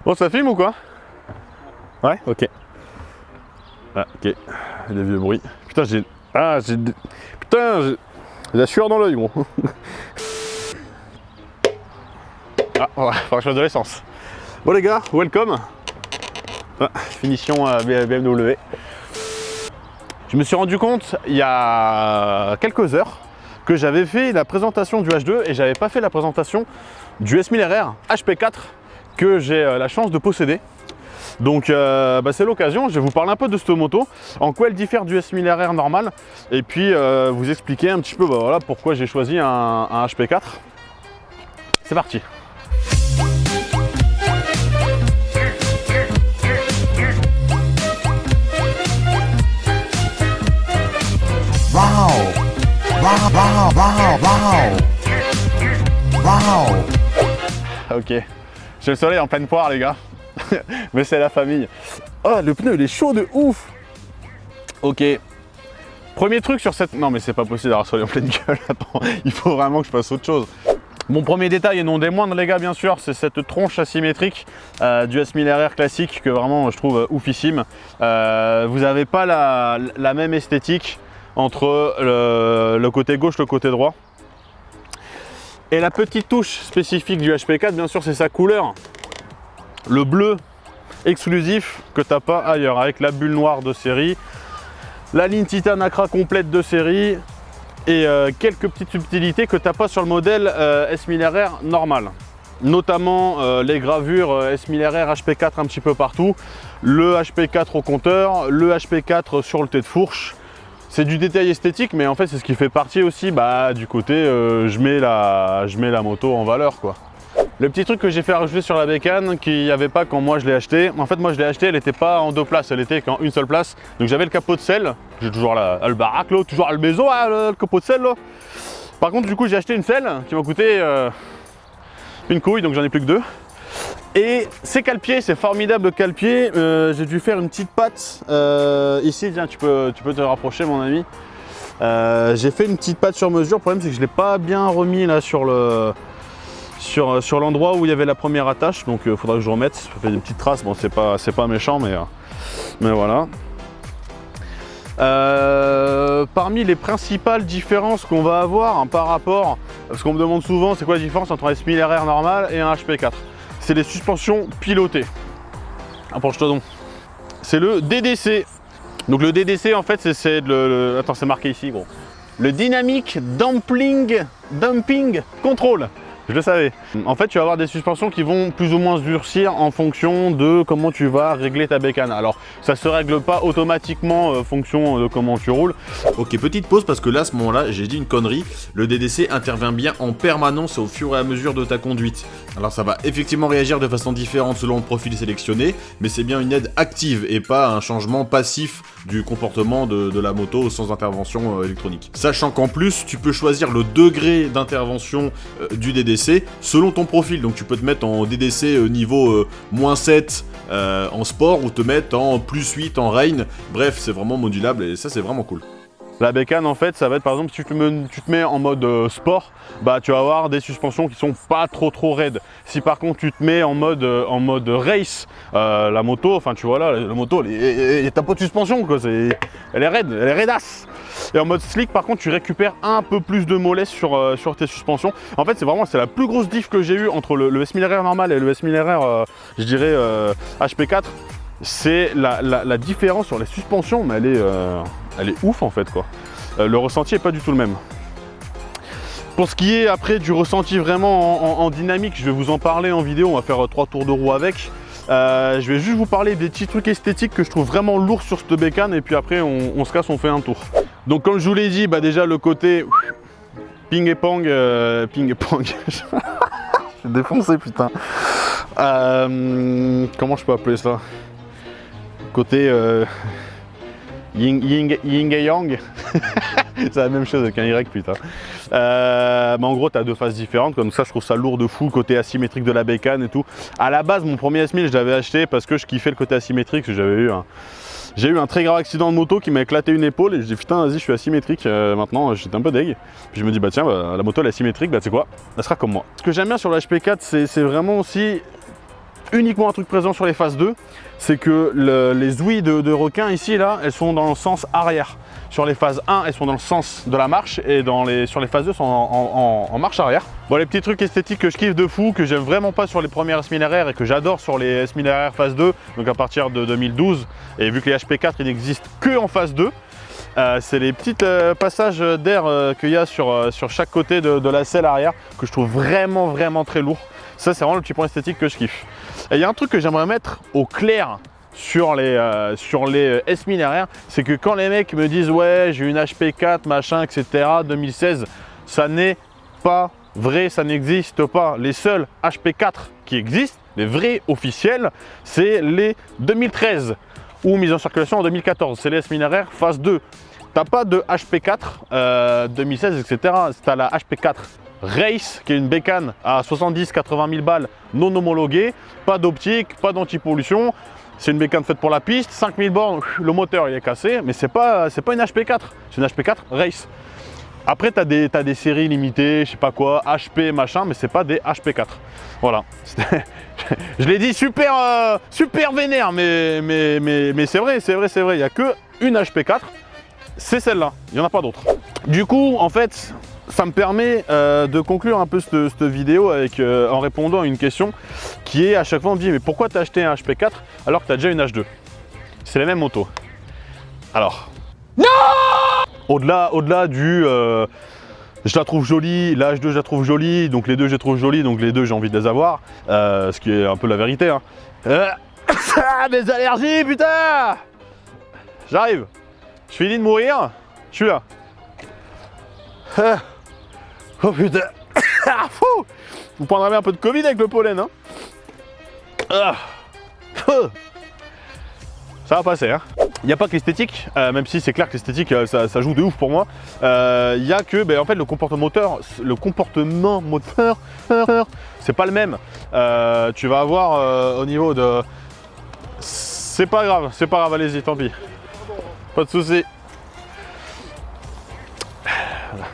Bon, ça filme ou quoi? Ouais, ok. Ah, ok. Des vieux bruits. Putain, j'ai... Ah, j'ai... Putain, j'ai la sueur dans l'œil, gros. Ah, voilà, faut que je fasse de l'essence. Bon les gars, welcome. Ah, finition BMW. Je me suis rendu compte, il y a quelques heures, que j'avais fait la présentation du H2 et j'avais pas fait la présentation du S1000RR HP4 que j'ai la chance de posséder. Donc c'est l'occasion, je vais vous parler un peu de cette moto, en quoi elle diffère du S1000RR normal, et puis vous expliquer un petit peu voilà, pourquoi j'ai choisi un HP4. C'est parti. Wow! Wow, wow, wow, wow! Wow! Ok, j'ai le soleil en pleine poire les gars, mais c'est la famille. Oh, le pneu il est chaud de ouf. Ok, premier truc sur cette... Non mais c'est pas possible d'avoir le soleil en pleine gueule, attends, il faut vraiment que je fasse autre chose. Mon premier détail, et non des moindres les gars bien sûr, c'est cette tronche asymétrique du S1000RR classique que vraiment je trouve oufissime. Vous n'avez pas la même esthétique entre le côté gauche et le côté droit. Et la petite touche spécifique du HP4 bien sûr c'est sa couleur. Le bleu exclusif que tu n'as pas ailleurs, avec la bulle noire de série, la ligne titane Acra complète de série et quelques petites subtilités que tu n'as pas sur le modèle S1000RR normal. Notamment les gravures S1000RR HP4 un petit peu partout, le HP4 au compteur, le HP4 sur le tête de fourche. C'est du détail esthétique, mais en fait c'est ce qui fait partie aussi du côté je mets la moto en valeur quoi. Le petit truc que j'ai fait rajouter sur la bécane qu'il n'y avait pas quand moi je l'ai acheté, en fait moi je l'ai acheté, elle n'était pas en deux places, elle était qu'en une seule place. Donc j'avais le capot de selle, j'ai toujours le baraque là, toujours le bézo, le capot de selle là. Par contre du coup j'ai acheté une selle qui m'a coûté une couille, donc j'en ai plus que deux. Et ces cale-pieds, c'est formidable cale-pieds, j'ai dû faire une petite patte ici, tiens tu peux te rapprocher mon ami. J'ai fait une petite patte sur mesure, le problème c'est que je ne l'ai pas bien remis là sur l'endroit où il y avait la première attache, donc il faudra que je remette, ça fait des petites traces, bon c'est pas méchant mais voilà. Parmi les principales différences qu'on va avoir par rapport, parce qu'on me demande souvent c'est quoi la différence entre un S1000RR normal et un HP4, c'est les suspensions pilotées. Approche-toi donc. C'est le DDC. Donc le DDC en fait c'est attends c'est marqué ici gros. Le Dynamic Dumping Control. Je le savais. En fait, tu vas avoir des suspensions qui vont plus ou moins durcir en fonction de comment tu vas régler ta bécane. Alors, ça ne se règle pas automatiquement en fonction de comment tu roules. Ok, petite pause parce que là, à ce moment-là, j'ai dit une connerie. Le DDC intervient bien en permanence au fur et à mesure de ta conduite. Alors, ça va effectivement réagir de façon différente selon le profil sélectionné, mais c'est bien une aide active et pas un changement passif du comportement de la moto sans intervention électronique. Sachant qu'en plus, tu peux choisir le degré d'intervention du DDC selon ton profil, donc tu peux te mettre en DDC niveau -7 en sport ou te mettre en +8 en rain, bref c'est vraiment modulable et ça c'est vraiment cool. La bécane en fait ça va être par exemple si tu te mets en mode sport, tu vas avoir des suspensions qui sont pas trop raides. Si par contre tu te mets en mode race, la moto, enfin tu vois là, la moto t'as pas de suspension quoi, elle est raide, elle est raidasse. Et en mode slick par contre tu récupères un peu plus de mollesse sur tes suspensions. En fait c'est la plus grosse diff que j'ai eu entre le S1000RR normal et le S1000RR je dirais HP4. C'est la différence sur les suspensions, mais elle est ouf en fait quoi. Le ressenti est pas du tout le même. Pour ce qui est après du ressenti vraiment en dynamique, je vais vous en parler en vidéo, on va faire 3 tours de roue avec. Je vais juste vous parler des petits trucs esthétiques que je trouve vraiment lourds sur cette bécane et puis après on se casse, on fait un tour. Donc comme je vous l'ai dit, déjà le côté ping et pong, je suis défoncé putain. Comment je peux appeler ça? Côté yin et yang, c'est la même chose avec un Y putain. En gros tu as deux faces différentes, comme ça je trouve ça lourd de fou, côté asymétrique de la bécane et tout. À la base mon premier S1000 je l'avais acheté parce que je kiffais le côté asymétrique, parce que j'ai eu un très grave accident de moto qui m'a éclaté une épaule et je dis putain vas-y je suis asymétrique maintenant, j'étais un peu deg. Puis je me dis tiens la moto elle est asymétrique, tu sais quoi, elle sera comme moi. Ce que j'aime bien sur le HP4 c'est vraiment aussi uniquement un truc présent sur les phases 2, c'est que les ouïes de requin ici, là, elles sont dans le sens arrière. Sur les phases 1, elles sont dans le sens de la marche et sur les phases 2, sont en marche arrière. Bon, les petits trucs esthétiques que je kiffe de fou, que j'aime vraiment pas sur les premières S1000RR et que j'adore sur les S1000RR phase 2, donc à partir de 2012, et vu que les HP4 ils n'existent que en phase 2, c'est les petits passages d'air qu'il y a sur chaque côté de la selle arrière que je trouve vraiment très lourd. Ça, c'est vraiment le petit point esthétique que je kiffe. Et il y a un truc que j'aimerais mettre au clair sur les S1000RR, c'est que quand les mecs me disent ouais j'ai une HP4 machin etc 2016, ça n'est pas vrai, ça n'existe pas. Les seuls HP4 qui existent, les vrais officiels, c'est les 2013 ou mise en circulation en 2014, c'est les S1000RR phase 2. T'as pas de HP4 2016 etc, t'as la HP4 Race qui est une bécane à 70-80 000 balles non homologuée, pas d'optique, pas d'anti-pollution. C'est une bécane faite pour la piste, 5000 bornes, le moteur il est cassé, mais c'est pas une HP4, c'est une HP4 Race. Après tu as des séries limitées, je sais pas quoi, HP machin, mais c'est pas des HP4. Voilà. Je l'ai dit super vénère, mais c'est vrai, il n'y a que une HP4, c'est celle-là, il n'y en a pas d'autres. Du coup, en fait, ça me permet de conclure un peu cette vidéo avec, en répondant à une question qui est à chaque fois on me dit mais pourquoi t'as acheté un HP4 alors que t'as déjà une H2? C'est les mêmes motos. Alors, non, au-delà du je la trouve jolie, la H2 je la trouve jolie, donc les deux je les trouve jolies, donc les deux j'ai envie de les avoir, ce qui est un peu la vérité. Hein. Mes allergies, putain! J'arrive, je finis de mourir, je suis là. Oh putain. Vous prendrez bien un peu de Covid avec le pollen, hein. Ça va passer, hein. Il n'y a pas que l'esthétique, même si c'est clair que l'esthétique ça joue de ouf pour moi. Il y a que en fait le comportement moteur c'est pas le même. Tu vas avoir au niveau de... C'est pas grave, allez-y, tant pis. Pas de soucis.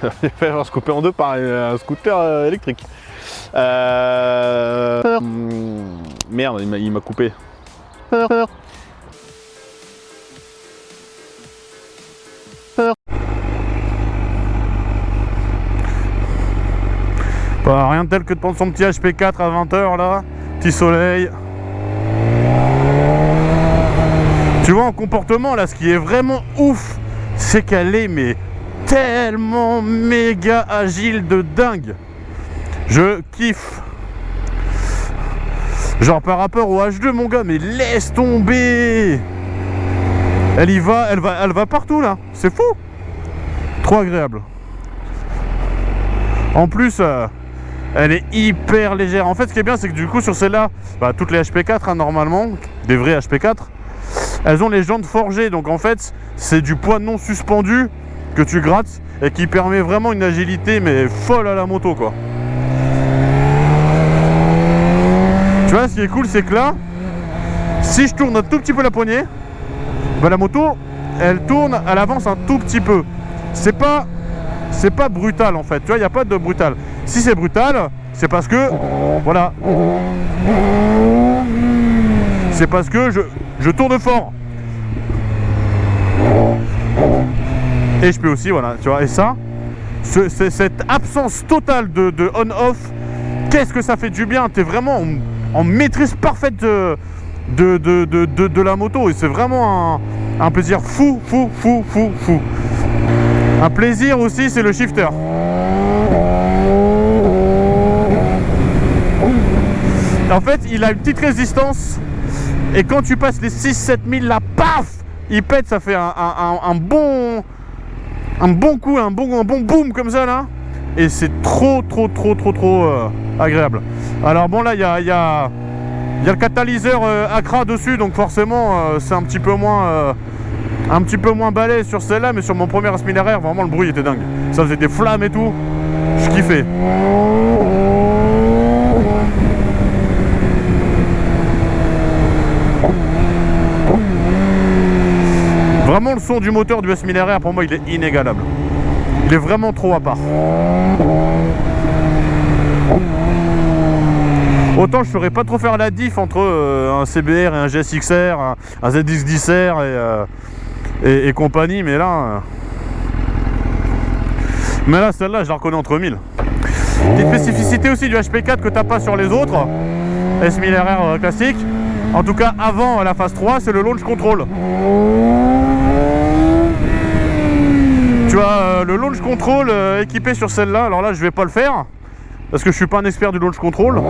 Il va falloir se couper en deux par un scooter électrique. Merde, il m'a coupé. Bah, rien de tel que de prendre son petit HP4 à 20h là, petit soleil. Tu vois en comportement là, ce qui est vraiment ouf, c'est qu'elle est mais tellement méga agile de dingue. Je kiffe. Genre par rapport au H2 mon gars, mais laisse tomber. Elle va partout là, c'est fou. Trop agréable. En plus, elle est hyper légère. En fait, ce qui est bien, c'est que du coup sur celle-là, toutes les HP4 hein, normalement, des vrais HP4, elles ont les jantes forgées. Donc en fait, c'est du poids non suspendu que tu grattes et qui permet vraiment une agilité mais folle à la moto quoi. Tu vois, ce qui est cool, c'est que là, si je tourne un tout petit peu la poignée, la moto, elle tourne, elle avance un tout petit peu. C'est pas brutal en fait, tu vois, il n'y a pas de brutal. Si c'est brutal, c'est parce que, voilà, c'est parce que je tourne fort. Et je peux aussi, voilà, tu vois, et ça, cette absence totale de on-off, qu'est-ce que ça fait du bien. T'es vraiment en maîtrise parfaite de la moto, et c'est vraiment un plaisir fou. Un plaisir aussi, c'est le shifter. En fait, il a une petite résistance, et quand tu passes les 6-7 000, là, paf, il pète, ça fait un bon coup, un bon boom comme ça là, et c'est trop agréable. Alors bon, là il y a le catalyseur Acra dessus, donc forcément c'est un petit peu moins balèze sur celle-là, mais sur mon premier S1000RR, vraiment le bruit était dingue. Ça faisait des flammes et tout, je kiffais. Vraiment le son du moteur du S1000RR pour moi il est inégalable. Il est vraiment trop à part. Autant je saurais pas trop faire la diff entre un CBR et un GSX-R, un ZX10R et compagnie, mais là celle-là je la reconnais entre 1000. Petite spécificité aussi du HP4 que t'as pas sur les autres S1000RR classique, en tout cas avant la phase 3, c'est le launch control. Tu as le launch control équipé sur celle-là. Alors là je vais pas le faire parce que je suis pas un expert du launch control,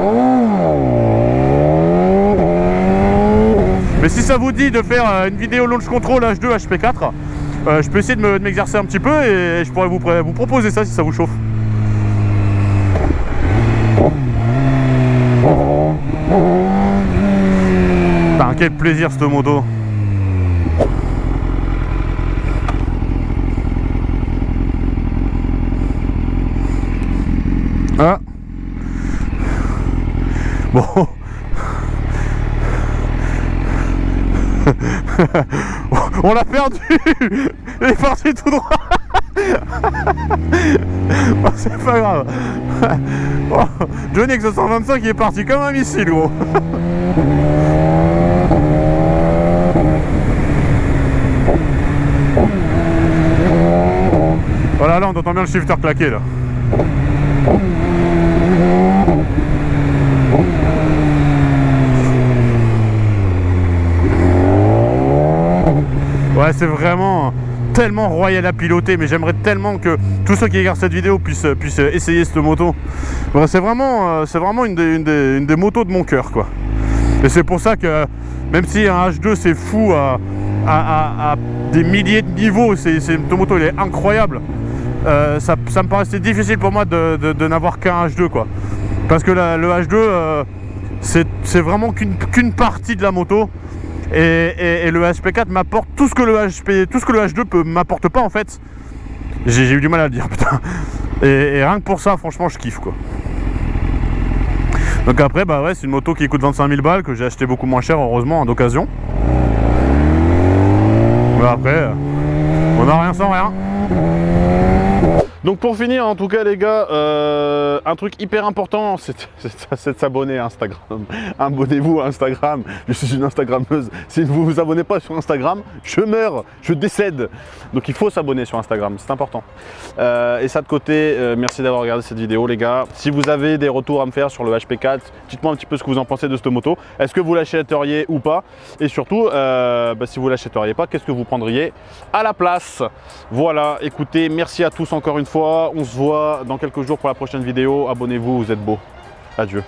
mais si ça vous dit de faire une vidéo launch control H2 HP4, je peux essayer de m'exercer un petit peu et je pourrais vous proposer ça si ça vous chauffe. Putain, quel plaisir cette moto. Ah. Bon. On l'a perdu. Il est parti tout droit. Oh, c'est pas grave. Oh, Johnny X225 il est parti comme un missile, gros. Voilà, là on entend bien le shifter claquer là. Ouais, c'est vraiment tellement royal à piloter, mais j'aimerais tellement que tous ceux qui regardent cette vidéo puissent essayer cette moto. Ouais, c'est vraiment une des motos de mon cœur, quoi. Et c'est pour ça que même si un H2 c'est fou à des milliers de niveaux, cette moto elle est incroyable. Ça me paraissait difficile pour moi de n'avoir qu'un H2, quoi. Parce que le H2 c'est vraiment qu'une partie de la moto. Et le HP4 m'apporte tout ce que le H2 m'apporte pas en fait. J'ai eu du mal à le dire, putain. Et rien que pour ça, franchement, je kiffe, quoi. Donc après, bah ouais, c'est une moto qui coûte 25 000 balles, que j'ai acheté beaucoup moins cher, heureusement, en occasion. Mais après, on n'a rien sans rien. Donc pour finir, en tout cas les gars, un truc hyper important, c'est de s'abonner à Instagram. Abonnez-vous à Instagram, je suis une Instagrammeuse. Si vous ne vous abonnez pas sur Instagram, je meurs, je décède. Donc il faut s'abonner sur Instagram, c'est important. Et ça de côté, merci d'avoir regardé cette vidéo les gars. Si vous avez des retours à me faire sur le HP4, dites-moi un petit peu ce que vous en pensez de cette moto. Est-ce que vous l'achèteriez ou pas? Et surtout, si vous l'achèteriez pas, qu'est-ce que vous prendriez à la place? Voilà, écoutez, merci à tous encore une fois. On se voit dans quelques jours pour la prochaine vidéo. Abonnez-vous, vous êtes beaux. Adieu.